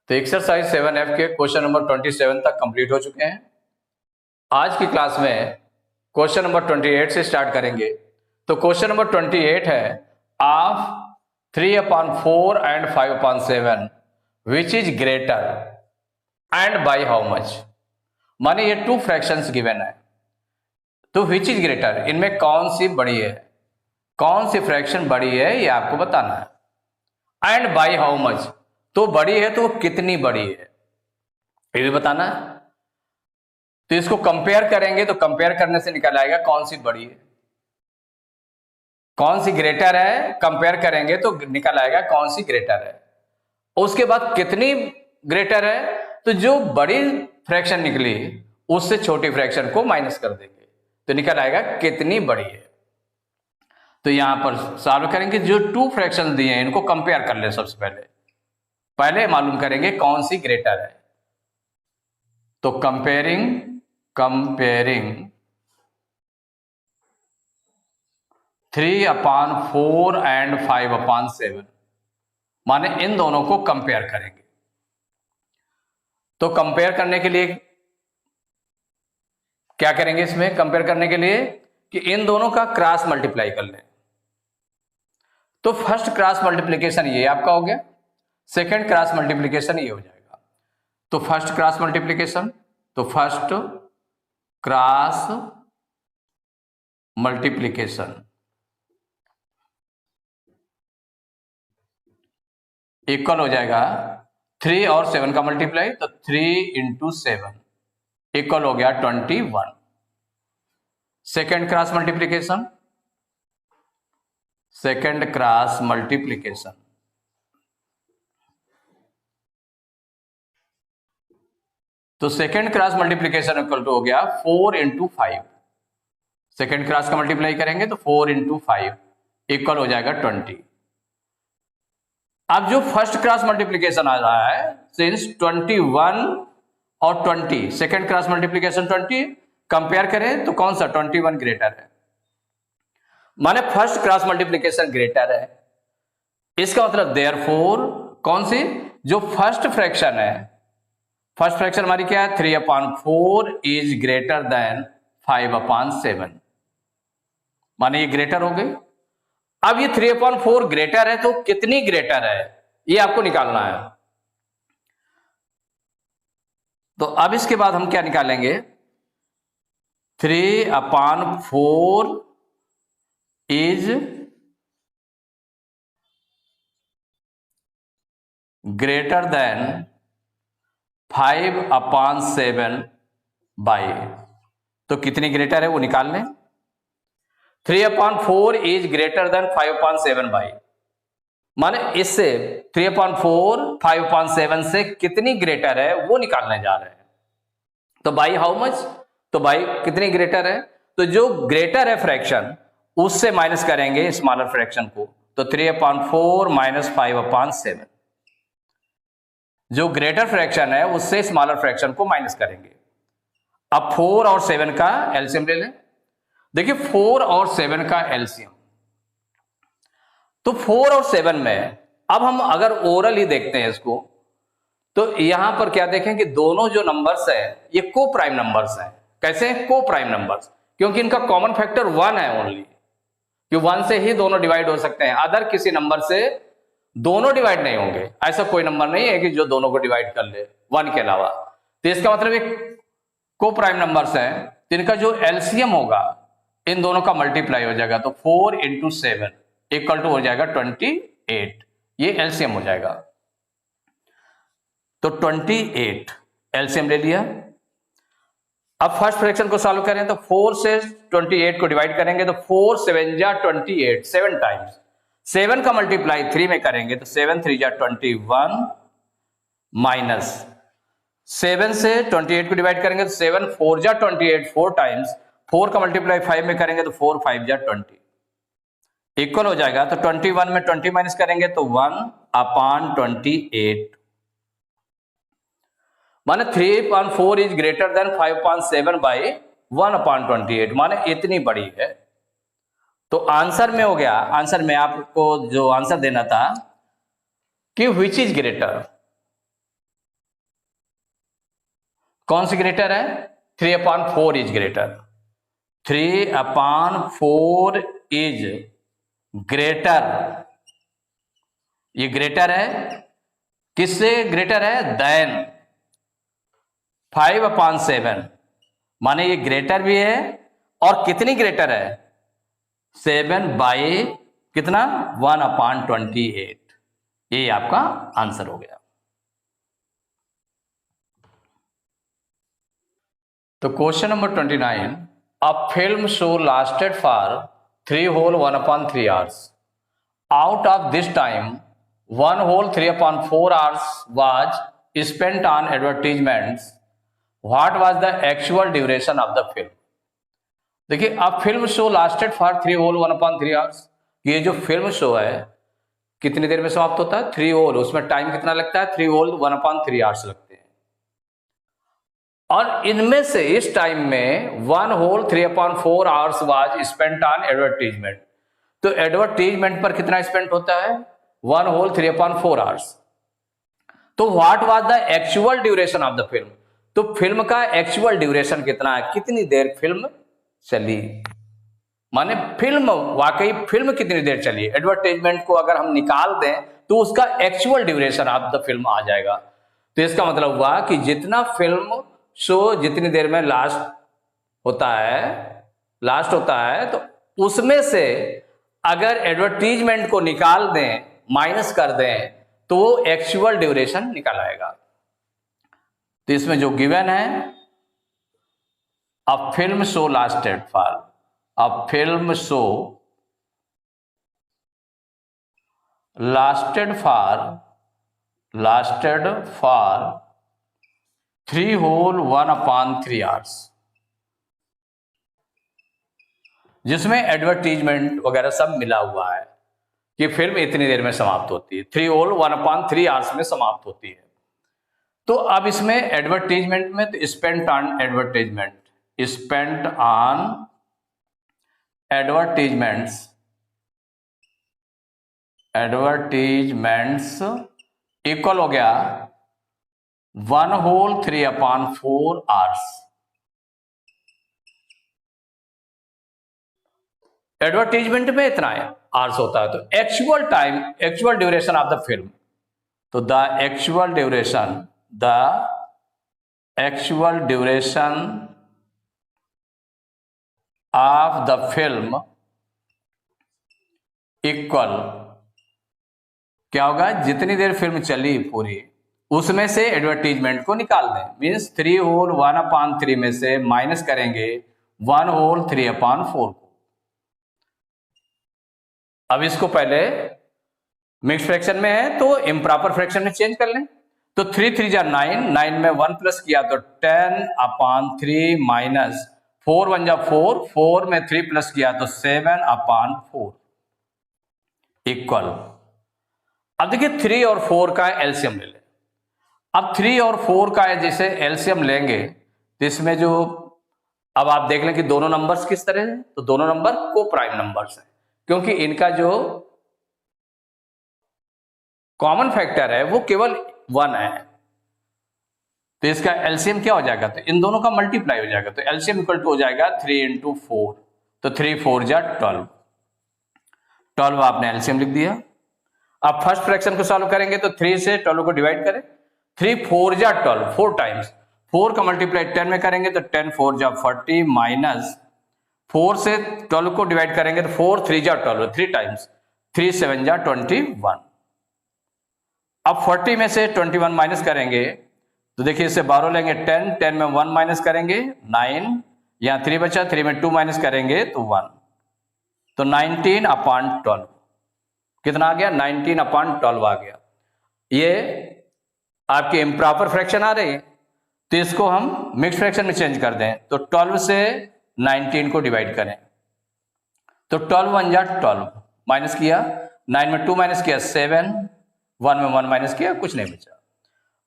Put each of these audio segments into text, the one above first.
तो exercise 7F के question number 27 तक कंप्लीट हो चुके हैं। आज की क्लास में क्वेश्चन नंबर 28 से स्टार्ट करेंगे। तो क्वेश्चन नंबर 28 है of 3/4 and 5/7 which is greater and by how much. माने ये टू फ्रैक्शंस गिवन है, तो विच इज ग्रेटर, इनमें कौन सी बड़ी है, कौन सी फ्रैक्शन बड़ी है ये आपको बताना है। एंड बाय हाउ मच, तो बड़ी है तो कितनी बड़ी है ये भी बताना है। तो इसको कंपेयर करेंगे तो कंपेयर करने से निकल आएगा कौन सी बड़ी है, कौन सी ग्रेटर है, कंपेयर करेंगे तो निकल आएगा कौन सी ग्रेटर है। उसके बाद कितनी ग्रेटर है, तो जो बड़ी फ्रैक्शन निकली उससे छोटी फ्रैक्शन को माइनस कर देंगे तो निकल आएगा कितनी बड़ी है। तो यहां पर सॉल्व करेंगे, जो टू फ्रैक्शन दिए हैं इनको कंपेयर कर ले। सबसे पहले मालूम करेंगे कौन सी ग्रेटर है। तो कंपेयरिंग 3/4 एंड 5/7, माने इन दोनों को कंपेयर करेंगे। तो कंपेयर करने के लिए क्या करेंगे, इसमें कंपेयर करने के लिए कि इन दोनों का क्रॉस मल्टीप्लाई कर लें। तो फर्स्ट क्रॉस मल्टीप्लिकेशन ये आपका हो गया, सेकंड क्रॉस मल्टीप्लिकेशन ये हो जाएगा। तो फर्स्ट क्रॉस मल्टीप्लिकेशन, तो फर्स्ट क्रॉस मल्टीप्लिकेशन इक्वल हो जाएगा 3 और 7 का मल्टीप्लाई, तो 3 × 7 इक्वल हो गया 21। Second cross multiplication, second cross multiplication तो second cross multiplication equal to हो गया 4 × 5। सेकेंड क्रॉस का मल्टीप्लाई करेंगे तो 4 × 5 इक्वल हो जाएगा 20। अब जो फर्स्ट क्रॉस मल्टीप्लिकेशन आ रहा है, सिंस 21 और 20, सेकेंड क्रॉस मल्टीप्लिकेशन 20 कंपेयर करें तो कौन सा 21 ग्रेटर है, माने फर्स्ट क्रॉस मल्टीप्लिकेशन ग्रेटर है। इसका मतलब देयरफॉर कौन सी, जो फर्स्ट फ्रैक्शन है, फर्स्ट फ्रैक्शन हमारी क्या है 3/4 इज ग्रेटर देन 5/7, माने ये ग्रेटर हो गई। अब ये 3/4 ग्रेटर है तो कितनी ग्रेटर है ये आपको निकालना है। तो अब इसके बाद हम क्या निकालेंगे, 3/4 इज ग्रेटर देन 5/7 बाई, तो कितनी ग्रेटर है वो निकाल लें। 3/4 इज ग्रेटर देन 5/7 बाई, माने इससे 3/4 5/7 से कितनी ग्रेटर है वो निकालने जा रहे हैं। तो बाई हाउ मच, तो बाई कितनी ग्रेटर है, तो जो ग्रेटर है फ्रैक्शन उससे माइनस करेंगे स्मॉलर फ्रैक्शन को, तो 3/4 माइनस 5/7, जो ग्रेटर फ्रैक्शन है उससे स्मॉलर फ्रैक्शन को माइनस करेंगे। अब 4 और 7 का एलसीएम ले लें। देखिए 4 और 7 का एलसीएम, तो 4 और 7 में अब हम अगर ओरल ही देखते हैं इसको, तो यहां पर क्या देखें कि दोनों जो नंबर्स है ये को प्राइम नंबर्स हैं। कैसे को प्राइम नंबर्स, क्योंकि इनका कॉमन फैक्टर 1 है ओनली, कि 1 से ही दोनों डिवाइड हो सकते हैं, अदर किसी नंबर से दोनों डिवाइड नहीं होंगे। ऐसा कोई नंबर नहीं है कि जो दोनों को डिवाइड कर ले 1 के अलावा। तो इसका मतलब एक को प्राइम नंबर्स हैं, जिनका जो एलसीएम होगा इन दोनों का मल्टीप्लाई हो जाएगा, तो 4 × 7 इक्वल टू हो जाएगा 28, ये एलसीएम हो जाएगा। तो 28 एलसीएम ले लिया। अब फर्स्ट फ्रैक्शन को सॉल्व करें तो 4 से 28 को डिवाइड करेंगे तो 4 7 जा 28, 7 टाइम्स। 7 का मल्टीप्लाई 3 में करेंगे तो 7 3 जा 21 माइनस 7 से 28 को डिवाइड करेंगे तो 7 4 जा 28, 4 टाइम्स। 4 का मल्टीप्लाई 5 में करेंगे तो 4 5 जा 20 इक्वल हो जाएगा। तो 21 में 20 माइनस करेंगे तो 1/28, माने 3/4 इज ग्रेटर देन 5/7 बाई 1/28, माने इतनी बड़ी है। तो आंसर में हो गया, आंसर में आपको जो आंसर देना था कि विच इज ग्रेटर, कौन सी ग्रेटर है? 3/4 इज ग्रेटर। 3/4 इज ग्रेटर, ये ग्रेटर है, किससे ग्रेटर है? देन 5/7, माने ये ग्रेटर भी है, और कितनी ग्रेटर है? 7 बाई कितना? 1/28। ये आपका आंसर हो गया। तो question number 29, a film show lasted for 3 whole 1/3 hours. Out of this time, 1 whole 3/4 hours was spent on advertisements. What was the actual duration of the film? देखिए, अब film show lasted for 3 whole 1/3 hours, ये जो film show है कितनी देर में समाप्त होता है? 3 whole, उसमें टाइम कितना लगता है? 3 whole 1/3 hours लगते हैं। और इनमें से इस टाइम में 1 whole 3/4 hours was spent on advertisement. तो एडवर्टीजमेंट पर कितना स्पेंड होता है? 1 whole 3/4 hours. तो what was the actual duration of the film? तो फिल्म का एक्चुअल ड्यूरेशन कितना है? कितनी देर फिल्म चली, माने फिल्म, वाकई फिल्म कितनी देर चली। एडवर्टाइजमेंट को अगर हम निकाल दें तो उसका actual duration of the film आ जाएगा। तो इसका मतलब हुआ कि जितना फिल्म शो जितनी देर में लास्ट होता है, तो उसमें से अगर एडवर्टीजमेंट को निकाल दें, माइनस कर दें, तो वो एक्चुअल ड्यूरेशन निकल आएगा। तो इसमें जो गिवन है, a film show lasted for, a film show lasted for 3 whole 1/3 hours, जिसमें एडवर्टीजमेंट वगैरह सब मिला हुआ है कि फिल्म इतनी देर में समाप्त होती है, 3 whole 1/3 hours में समाप्त होती है। तो अब इसमें एडवर्टीजमेंट में तो spent on advertisement, spent on advertisements equal हो गया 1 whole 3/4 hours। एडवर्टीजमेंट में इतना आवर्स होता है, तो actual duration of the film, तो the actual duration of the film equal क्या होगा? जितनी देर फिल्म चली पूरी, उसमें से एडवर्टीजमेंट को निकाल दें, मीन्स 3 whole 1/3 में से माइनस करेंगे 1 whole 3/4 को। अब इसको पहले मिक्स फ्रैक्शन में है तो इम्प्रॉपर फ्रैक्शन में चेंज कर लें। तो 3 3 जा 9, 9 में 1 प्लस किया तो 10/3 माइनस 4 1 जा 4, 4 में 3 प्लस किया तो 7/4 इक्वल। अब देखिए 3 और 4 का एलसीएम ले लें। अब 3 और 4 का जैसे एलसीएम लेंगे तो इसमें जो, अब आप देख लें कि दोनों नंबर्स किस तरह हैं, तो दोनों नंबर को प्राइम नंबर्स हैं, क्योंकि इनका जो कॉमन फैक्टर है वो केवल 1 है। तो इसका एलसीएम क्या हो जाएगा? तो इन दोनों का मल्टीप्लाई हो जाएगा, तो एलसीएम इक्वल टू हो जाएगा 3 × 4, तो 3 4 जा 12 आपने एलसीएम लिख दिया। अब फर्स्ट फ्रैक्शन को सॉल्व करेंगे तो 3 से 12 को डिवाइड करें, 3 4 जा 12, 4 टाइम्स, 4 का मल्टीप्लाई 10 में करेंगे तो 10 4 जा 40 माइनस 4 से 12 को डिवाइड करेंगे तो 4 3 जा 12, 3 टाइम्स, 3 7 जा 21। अब 40 में से 21 माइनस करेंगे तो देखिए इससे 12 लेंगे 10, 10 में 1 माइनस करेंगे 9, यहाँ 3 बचा, 3 में 2 माइनस करेंगे तो 1, तो 19/12 कितना आ गया? 19/12 आ गया। ये आपके इम्प्रॉपर फ्रैक्शन आ रही है, तो इसको हम मिक्स फ्रैक्शन में चेंज कर दें, तो 12 से 19 को डिवाइड करें तो 12 1 जा 12, माइनस किया 9 में 2 माइनस किया 7, 1 में 1 माइनस किया, कुछ नहीं बचा,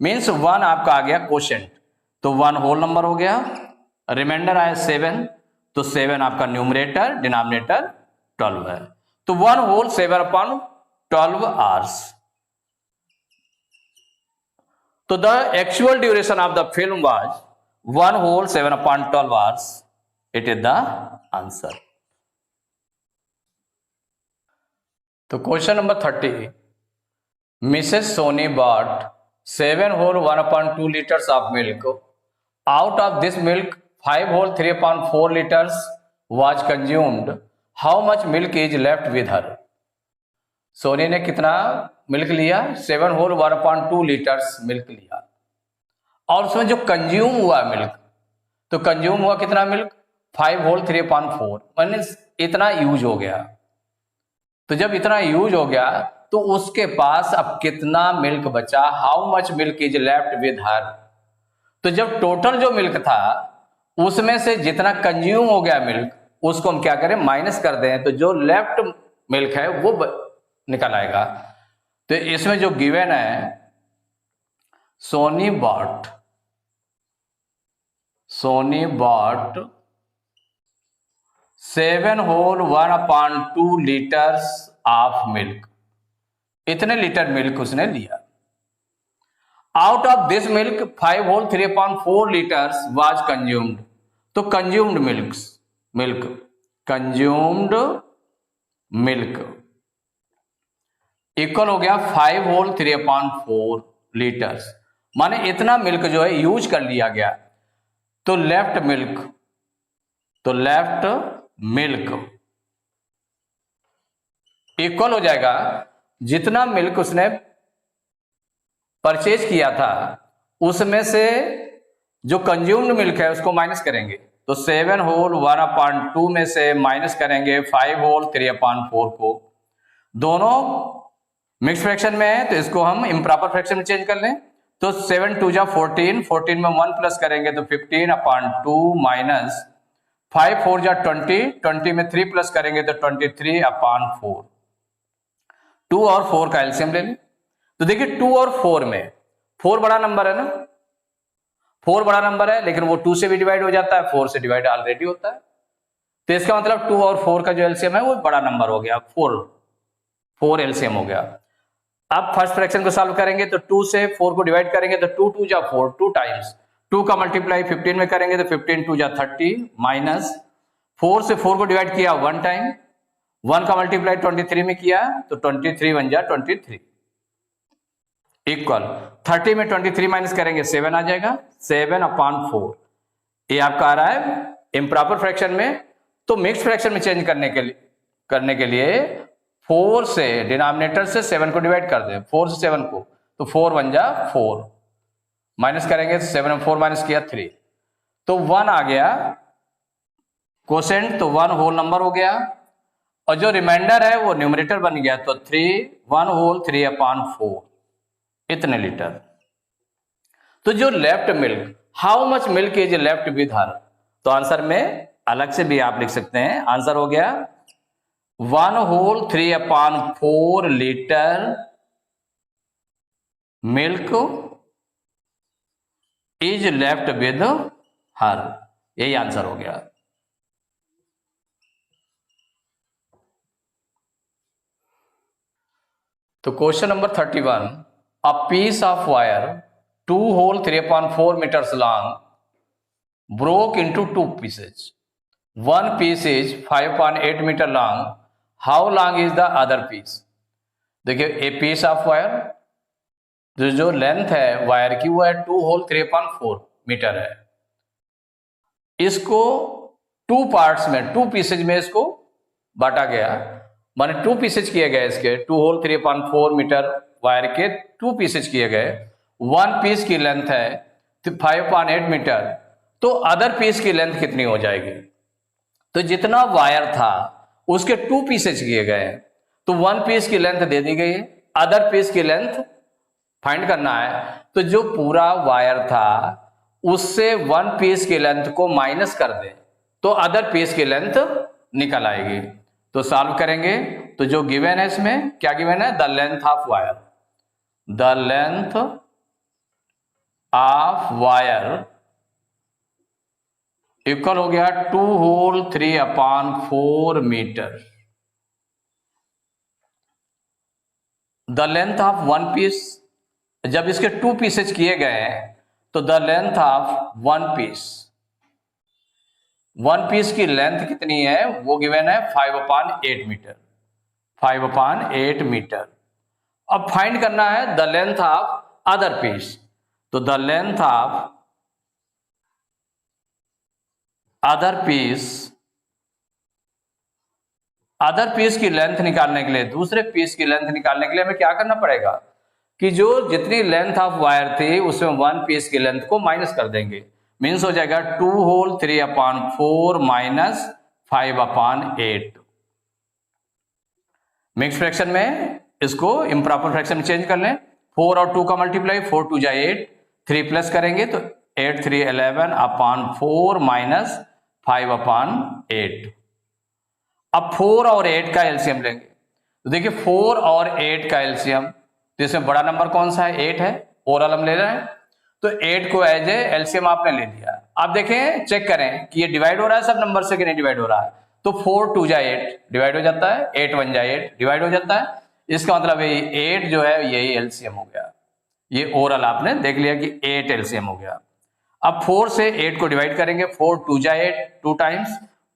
मीन्स 1 आपका आ गया कोशेंट, तो 1 होल नंबर हो गया, रिमाइंडर आया 7, तो 7 आपका न्यूमरेटर, डिनोमिनेटर 12 है, तो 1 whole 7/12 hours। तो the actual duration of the film was 1 whole 7 upon 12 hours. It is the answer. तो question number 30, Mrs. Soni bought 7 whole 1 upon 2 liters of milk. Out of this milk, 5 whole 3 upon 4 liters was consumed. How much milk is left with her? Soni ने कितना milk लिया? 7 whole 1 upon 2 liters milk लिया, और उसमें जो consume हुआ milk, तो consume हुआ कितना मिल्क? 5 whole 3 upon 4, मीन इतना यूज हो गया। तो जब इतना यूज हो गया तो उसके पास अब कितना मिल्क बचा? How much milk is left with her. तो जब टोटल जो मिल्क था उसमें से जितना कंज्यूम हो गया मिल्क, उसको हम क्या करें? माइनस कर दें, तो जो लेफ्ट मिल्क है वो निकल आएगा। तो इसमें जो गिवन है, Soni bought 7 whole 1 upon 2 liters of milk, इतने लीटर मिल्क उसने लिया। Out of this milk 5 whole 3 upon 4 liters was consumed। तो कंज्यूम्ड मिल्क इक्वल हो गया 5 whole 3 upon 4 liters, माने इतना मिल्क जो है यूज कर लिया गया। तो लेफ्ट मिल्क इक्वल हो जाएगा जितना मिल्क उसने परचेज किया था उसमें से जो कंज्यूम्ड मिल्क है उसको माइनस करेंगे। तो 7 whole 1 upon 2 में से माइनस करेंगे 5 whole 3 upon 4 को। दोनों मिक्स फ्रैक्शन में है तो इसको हम इम्प्रॉपर फ्रैक्शन में चेंज कर लें। तो 7 2 जा 14, 14 में 1 प्लस करेंगे तो 15 upon 2 माइनस 5 4 जा 20, 20 में 3 प्लस करेंगे तो 23 upon 4। 2 और 4 का एलसीएम ले लें। तो देखिए 2 और 4 में 4 बड़ा नंबर है ना, 4 बड़ा नंबर है, लेकिन वो 2 से भी डिवाइड हो जाता है, 4 से डिवाइड ऑलरेडी होता है। तो इसका मतलब 2 और 4 का जो एलसीएम है वो बड़ा नंबर हो गया, 4 एलसीएम हो गया। अब फर्स्ट फ्रैक्शन को सॉल्व करेंगे तो 2 से 4 को डिवाइड करेंगे तो 2 2 जा 4, 2 टाइम्स। 2 का मल्टीप्लाई 15 में करेंगे तो 15 2 जा 30 माइनस 4 से 4 को डिवाइड किया 1 टाइम, 1 का मल्टीप्लाई 23 में किया तो 23 1 जा 23 इक्वल 30 में 23 माइनस करेंगे 7 आ जाएगा, 7 upon 4। ये आपका आ रहा है इम्प्रॉपर फ्रैक्शन में। तो मिक्स फ्रैक्शन में चेंज करने के लिए 4 से डिनोमिनेटर से 7 को डिवाइड कर दे, 4 से 7 को, तो 4 1 जा 4 माइनस करेंगे तो 7 में 4 माइनस किया 3, तो 1 आ गया कोसेंट, तो 1 होल नंबर हो गया, और जो रिमाइंडर है वो न्यूमरेटर बन गया, तो 1 whole 3 upon 4 इतने लीटर। तो जो left milk, how much milk is left with her, तो आंसर में अलग से भी आप लिख सकते हैं। आंसर हो गया 1 whole 3 upon 4 litre milk is left with her, यही आंसर हो गया। तो question number 31, a piece of wire 2 whole 3 upon 4 meters long broke into 2 pieces. One piece is 5 upon 8 meter long. How long is the other piece? देखिए a piece of wire, जो length है wire की वो है 2 whole 3 upon 4 metre है। इसको 2 parts में, 2 pieces में इसको बांटा गया, माने 2 पीसेज किए गए इसके, 2 whole 3 upon 4 मीटर वायर के 2 पीसेज किए गए। 1 पीस की लेंथ है 5 upon 8 मीटर, तो अदर पीस की लेंथ कितनी हो जाएगी? तो जितना वायर था उसके 2 पीसेज किए गए, तो 1 पीस की लेंथ दे दी गई है, अदर पीस की लेंथ फाइंड करना है। तो जो पूरा वायर था उससे 1 पीस की लेंथ को माइनस कर दे तो अदर पीस की लेंथ निकल आएगी। तो सॉल्व करेंगे तो जो गिवन है इसमें क्या गिवन है? The length of wire, the length of wire equal हो गया 2 whole 3 upon 4 metre. The length of 1 piece, जब इसके 2 पीसेज किए गए तो the length of one piece की लेंथ कितनी है वो गिवन है 5/8 मीटर, 5/8 मीटर। अब फाइंड करना है the length of other piece, तो the length of other piece की लेंथ निकालने के लिए, दूसरे पीस की लेंथ निकालने के लिए हमें क्या करना पड़ेगा कि जो जितनी लेंथ ऑफ वायर थी उसमें वन पीस की लेंथ को माइनस कर देंगे, मीन्स हो जाएगा 2 होल 3/4 माइनस 5/8। मिक्स फ्रैक्शन में इसको इम्प्रॉपर फ्रैक्शन में चेंज कर लें, 4 और 2 का मल्टीप्लाई, 4 2 जा 8, 3 प्लस करेंगे तो 8 3 11/4 माइनस 5/8। अब 4 और 8 का एलसीएम लेंगे, तो देखिए 4 और 8 का एलसीएम, तो इसमें बड़ा नंबर कौन सा है, 8 है, ओवरऑल हम ले रहे हैं, तो 8 को एज ए एलसीएम आपने ले लिया। आप देखें चेक करें कि ये डिवाइड हो रहा है सब नंबर से कि नहीं डिवाइड हो रहा है, तो 4 2 जा 8 डिवाइड हो जाता है, 8 1 जा 8 डिवाइड हो जाता है, इसका मतलब ये 8 जो है यही एलसीएम हो गया। ये ओवरऑल आपने देख लिया कि 8 एलसीएम हो गया। अब 4 से 8 को डिवाइड करेंगे, 4 2 जा 8 2 टाइम्स,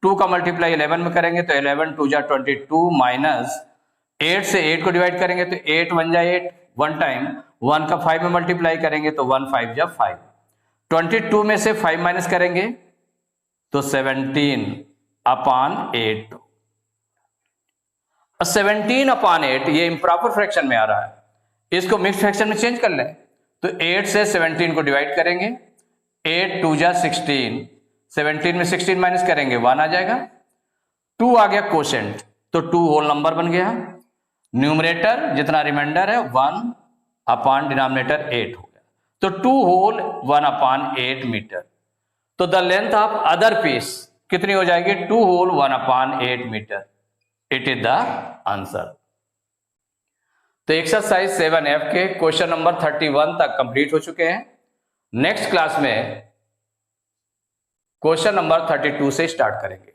2 का मल्टीप्लाई 11 में करेंगे तो 11 2 जा 22 माइनस 8 से 8 को डिवाइड करेंगे तो 8 1 जा 8 1 टाइम, 1 का 5 में मल्टीप्लाई करेंगे तो 1 5 जा 5, 22 में से 5 माइनस करेंगे तो 17/8। 17/8 ये इम्प्रॉपर फ्रैक्शन में आ रहा है, इसको मिक्स फ्रैक्शन में चेंज कर लें, तो 8 से 17 को डिवाइड करेंगे, 8 2 जा 16, 17 में 16 माइनस करेंगे 1 आ जाएगा, 2 आ गया कोशेंट, तो 2 होल नंबर बन गया, न्यूमरेटर जितना रिमाइंडर है 1 डिनोमिनेटर 8 हो गया, तो 2 होल 1/8 मीटर। तो the length of other piece कितनी हो जाएगी, 2 whole 1/8 metre. It is the answer. तो एक्सरसाइज 7F के क्वेश्चन नंबर 31 तक कंप्लीट हो चुके हैं। नेक्स्ट क्लास में क्वेश्चन नंबर 32 से स्टार्ट करेंगे।